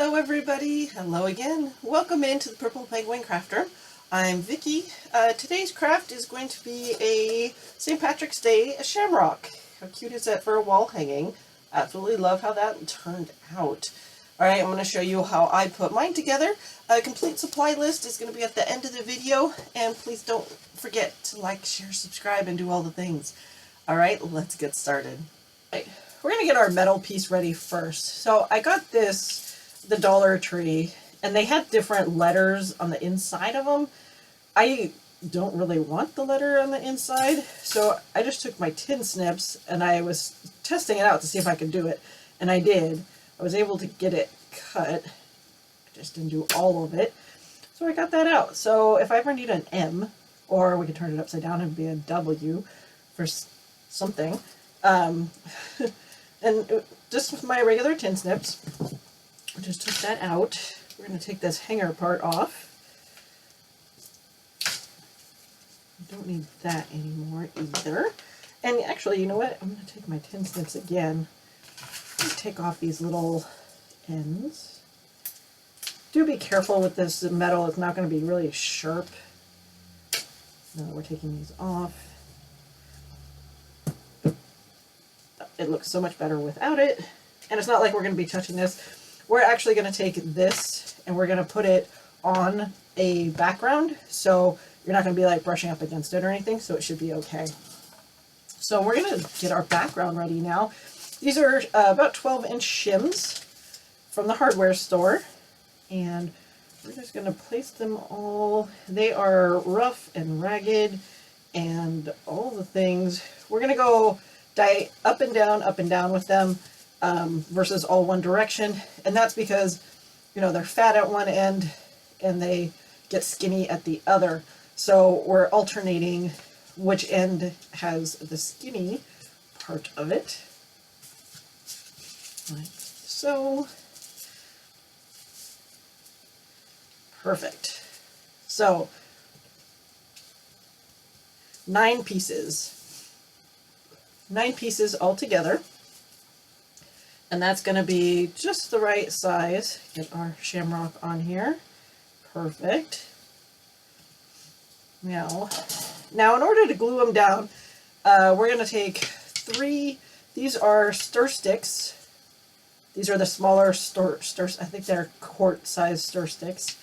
Hello everybody, hello again. Welcome into the Purple Penguin Crafter. I'm Vicky. Today's craft is going to be a St. Patrick's Day shamrock. How cute is that for a wall hanging? Absolutely love how that turned out. Alright, I'm going to show you how I put mine together. A complete supply list is going to be at the end of the video, and please don't forget to like, share, subscribe, and do all the things. Alright, let's get started. Right, we're going to get our metal piece ready first. So I got the Dollar Tree, and they had different letters on the inside of them. I don't really want the letter on the inside, so I just took my tin snips and I was testing it out to see if I could do it, and I did. I was able to get it cut. I just didn't do all of it, so I got that out. So if I ever need an M, or we could turn it upside down and be a W for something, and just with my regular tin snips, I just took that out. We're going to take this hanger part off. I don't need that anymore either. And actually, you know what? I'm going to take my tin snips again and take off these little ends. Do be careful with this metal. It's not going to be really sharp. Now that we're taking these off. It looks so much better without it. And it's not like we're going to be touching this. We're actually going to take this and we're going to put it on a background, so you're not going to be like brushing up against it or anything, so it should be okay. So we're going to get our background ready now. These are about 12-inch shims from the hardware store, and we're just going to place them all. They are rough and ragged and all the things. We're going to go up and down with them. Versus all one direction, and that's because, you know, they're fat at one end and they get skinny at the other, so we're alternating which end has the skinny part of it, like so. Perfect. So 9 pieces all together. And that's going to be just the right size. Get our shamrock on here. Perfect. Now in order to glue them down, we're going to take 3. These are stir sticks. These are the smaller stirs. I think they're quart-sized stir sticks.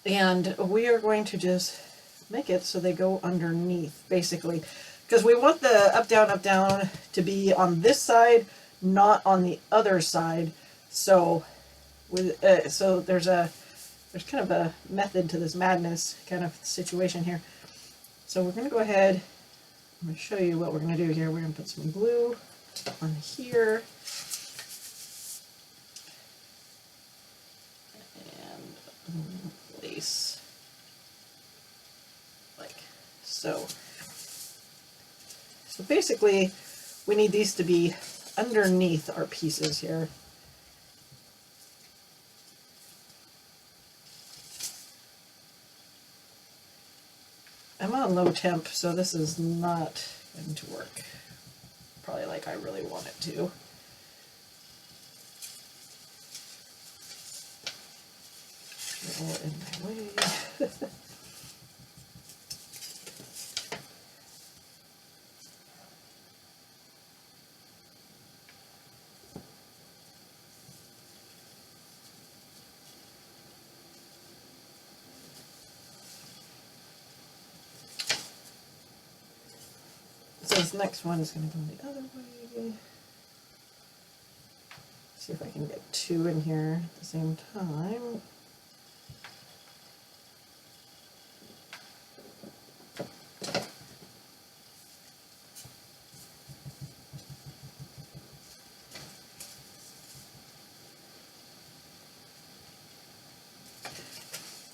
And we are going to just make it so they go underneath, basically. Because we want the up, down to be on this side, not on the other side. So so there's kind of a method to this madness kind of situation here. So we're going to go ahead, I'm going to show you what we're going to do here. We're going to put some glue on here, and place like so. So basically we need these to be underneath our pieces here. I'm on low temp, so this is not going to work probably like I really want it to. They're all in my way. So this next one is going to go the other way. See if I can get 2 in here at the same time.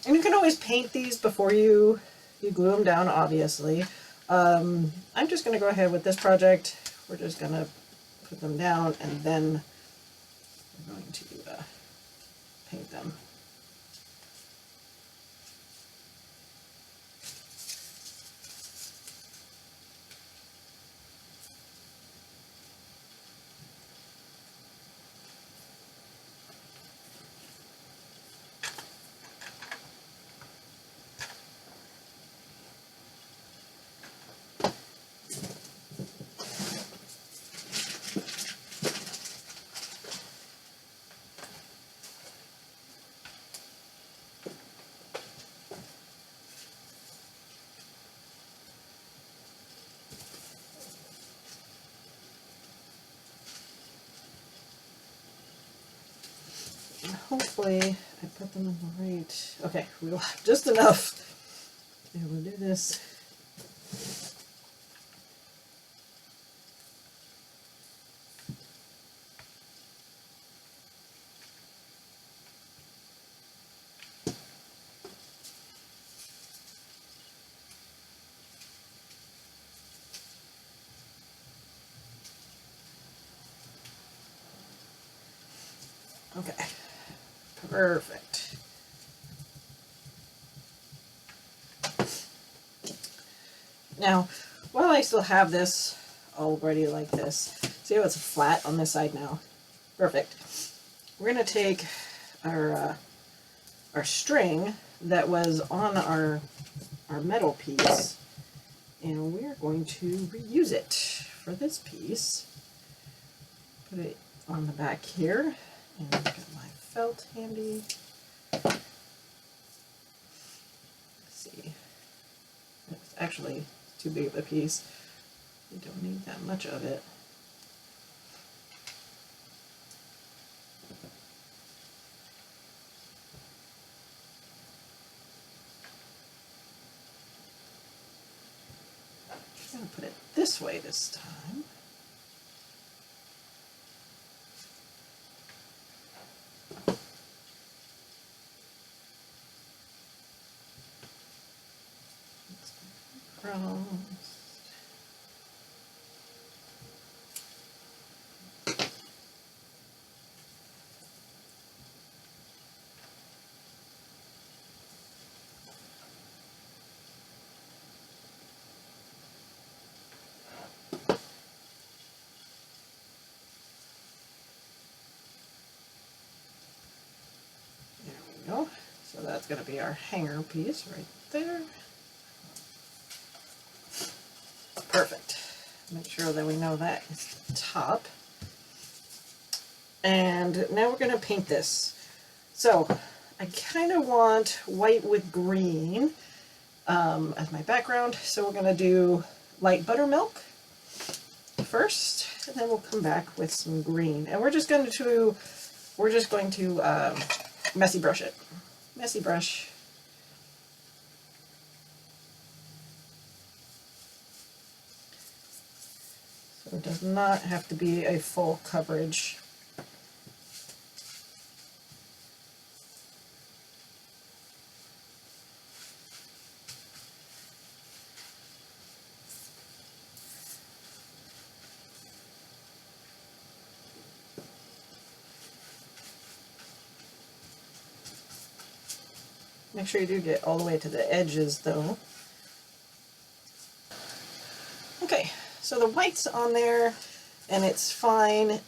And you can always paint these before you glue them down, obviously. I'm just going to go ahead with this project. We're just going to put them down, and then we're going to paint them. hopefully I put them in the right. Okay, we'll have just enough to be able to do this. Okay, perfect. Now, while I still have this already like this, see how it's flat on this side now? Perfect. We're going to take our string that was on our metal piece, and we're going to reuse it for this piece. Put it on the back here, and I've got my felt handy. Let's see. It's actually too big of a piece. We don't need that much of it. I'm going to put it this way this time. Cross. There we go. So that's going to be our hanger piece right there. Perfect. Make sure that we know that is the top. And now we're going to paint this. So I kind of want white with green as my background. So we're going to do light buttermilk first, and then we'll come back with some green. And we're just going to messy brush it. Messy brush. So it does not have to be a full coverage. Make sure you do get all the way to the edges though. Okay, so the white's on there and it's fine.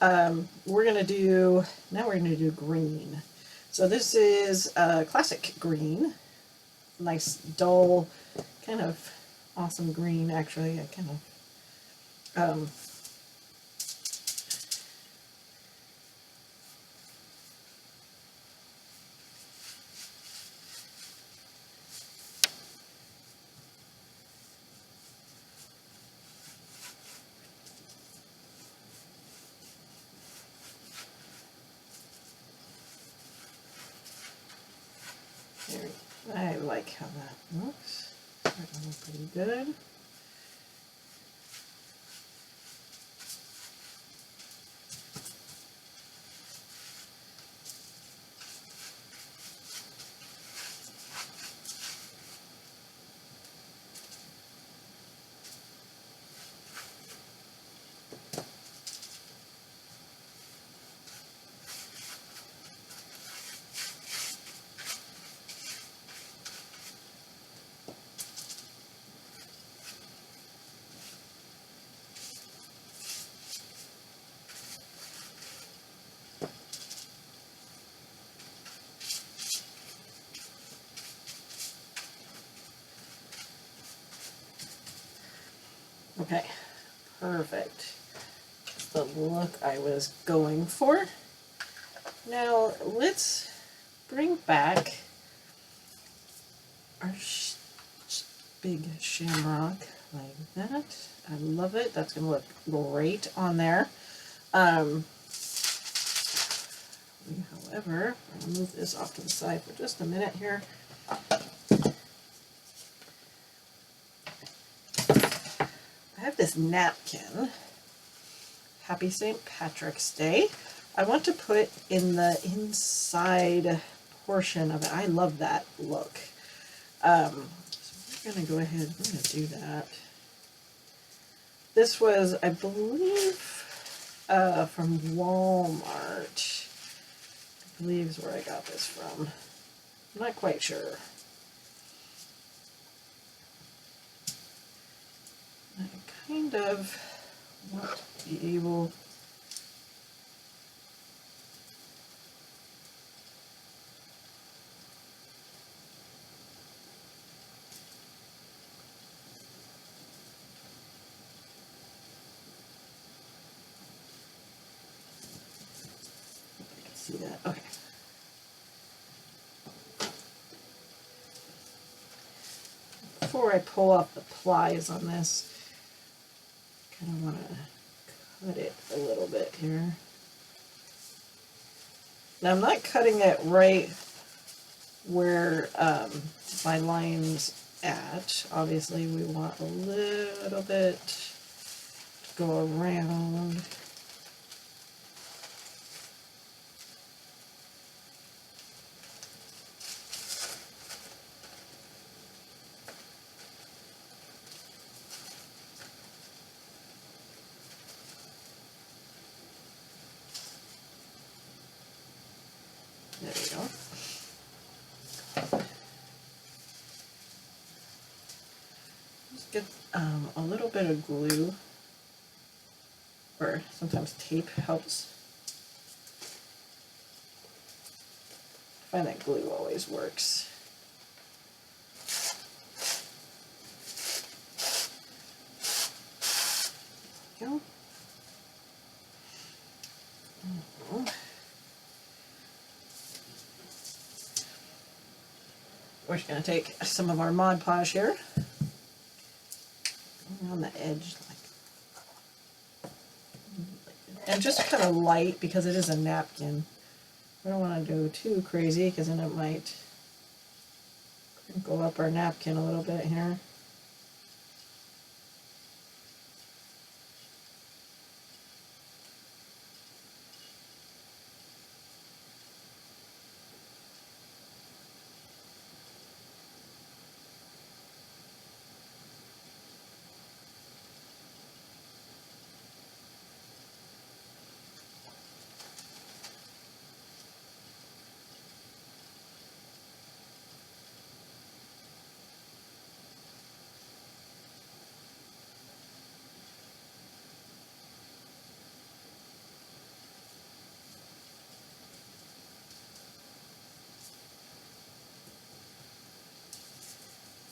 We're gonna do green. So this is a classic green, nice dull, kind of awesome green actually. I kind of I like how that looks. That looks pretty good. Okay, perfect. That's the look I was going for. Now let's bring back our big shamrock like that. I love it. That's going to look great on there. However, I'm going to move this off to the side for just a minute here. I have this napkin, Happy St. Patrick's Day. I want to put in the inside portion of it. I love that look. So we're going to go ahead, we're going to do that. This was, I believe, from Walmart. I believe is where I got this from. I'm not quite sure. I kind of want to be able see that. Okay. Before I pull off the plies on this, I kind of want to cut it a little bit here. Now I'm not cutting it right where my line's at. Obviously we want a little bit to go around. There we go. Just get a little bit of glue, or sometimes tape helps. I find that glue always works. There we go. We're just going to take some of our Mod Podge here, around the edge, and just kind of light because it is a napkin. We don't want to go too crazy because then it might crinkle up our napkin a little bit here.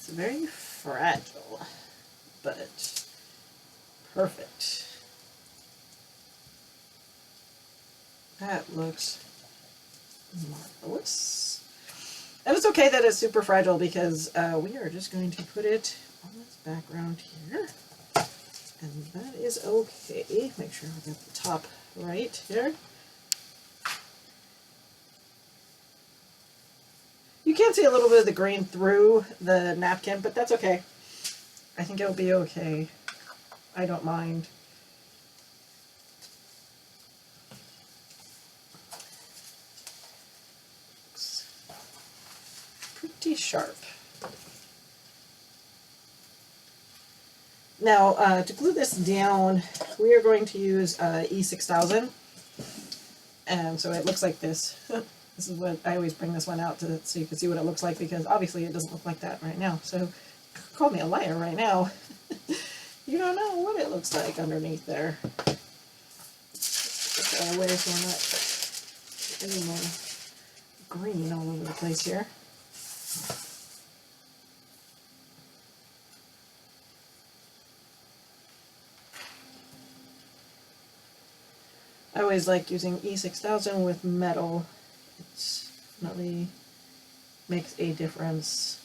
It's very fragile, but perfect. That looks marvelous. And it's okay that it's super fragile because we are just going to put it on this background here. And that is okay. Make sure I get the top right here. You can see a little bit of the grain through the napkin, but that's okay. I think it'll be okay. I don't mind. Looks pretty sharp. Now, to glue this down, we are going to use E6000. And so it looks like this. This is what I always bring this one out to so you can see what it looks like, because obviously it doesn't look like that right now. So call me a liar right now. You don't know what it looks like underneath there. Just away so I'm not getting my green all over the place here. I always like using E6000 with metal. It definitely makes a difference.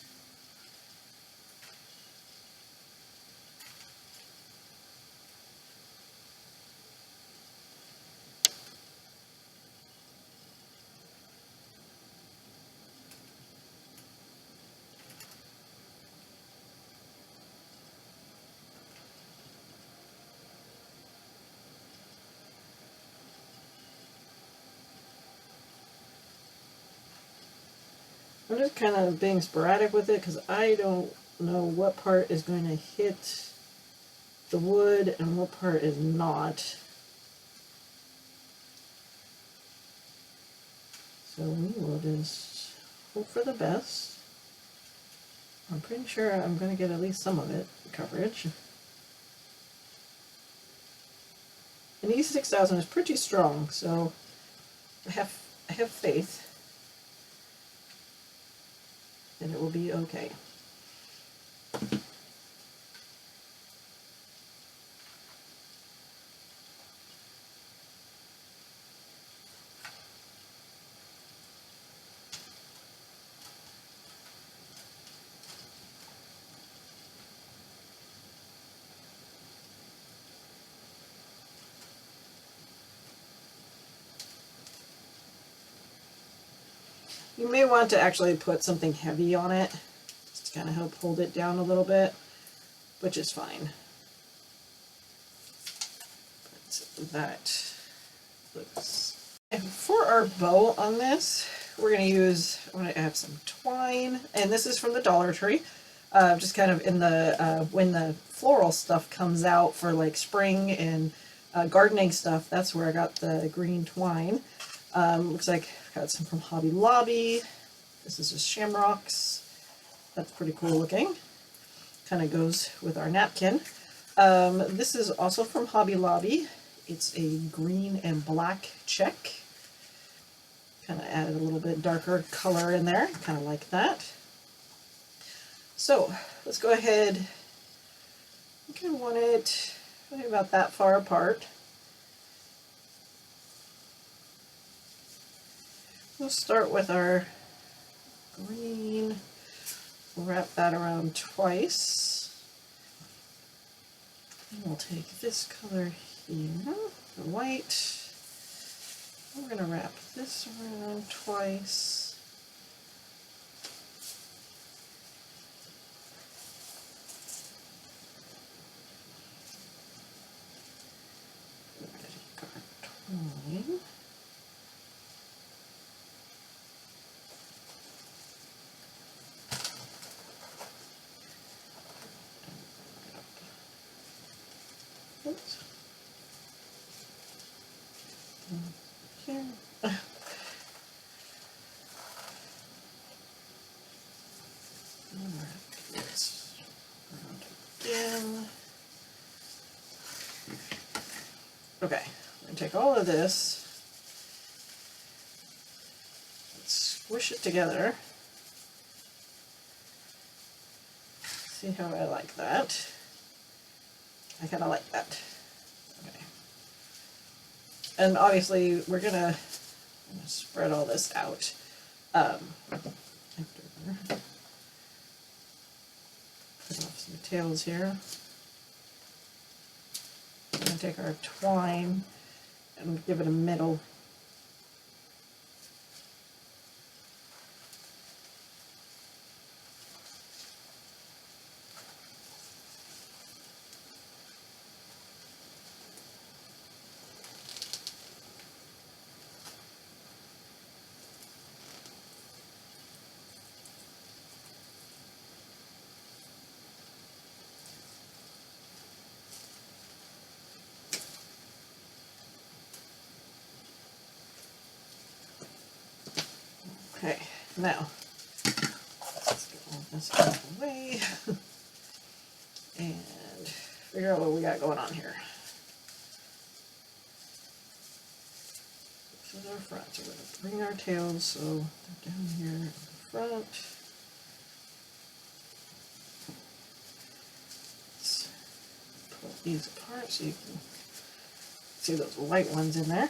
I'm just kind of being sporadic with it because I don't know what part is going to hit the wood and what part is not. So we will just hope for the best. I'm pretty sure I'm going to get at least some of it coverage. And E6000 is pretty strong, so I have faith that it will be okay. You may want to actually put something heavy on it, just to kind of help hold it down a little bit, which is fine. But that looks. And for our bow on this, we're going to use, I'm going to add some twine, and this is from the Dollar Tree. Just kind of in the, when the floral stuff comes out for like spring and gardening stuff, that's where I got the green twine. Looks like I got some from Hobby Lobby. This is just Shamrocks. That's pretty cool looking. Kind of goes with our napkin. This is also from Hobby Lobby. It's a green and black check. Kind of added a little bit darker color in there. Kind of like that. So let's go ahead. I think I want it maybe about that far apart. We'll start with our green. We'll wrap that around twice. And we'll take this color here, the white. We're going to wrap this around twice. Twine. Oops. Here. This around again. Okay, I'm going to take all of this, let's squish it together. See how I like that? I kind of like that. Okay. And obviously we're going to spread all this out. After put off some tails here. We're going to take our twine and give it a middle. Okay, now let's get all this out of the way and figure out what we got going on here. This is our front, so we're going to bring our tails so they're down here in the front. Let's pull these apart so you can see those white ones in there.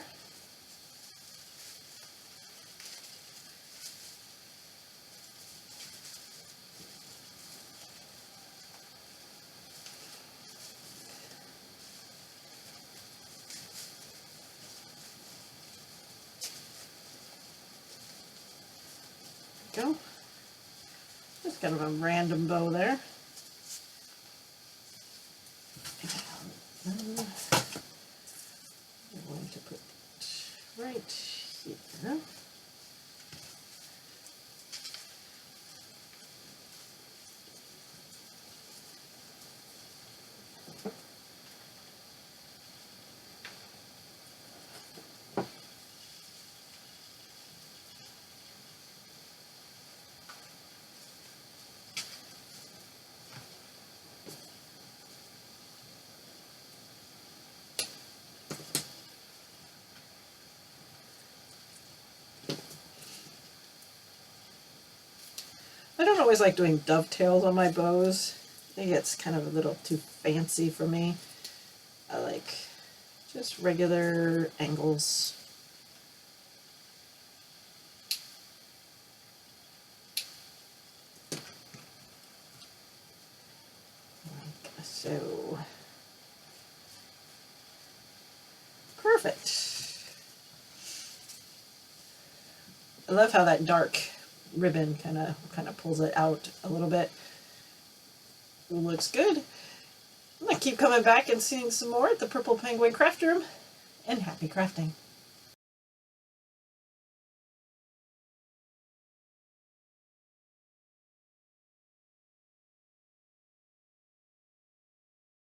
Go. Just kind of a random bow there. And then we're going to put it right here. I don't always like doing dovetails on my bows. I think it's kind of a little too fancy for me. I like just regular angles. Like so. Perfect. I love how that dark ribbon kind of pulls it out a little bit. Looks good. I'm going to keep coming back and seeing some more at the Purple Penguin Craft Room, and happy crafting.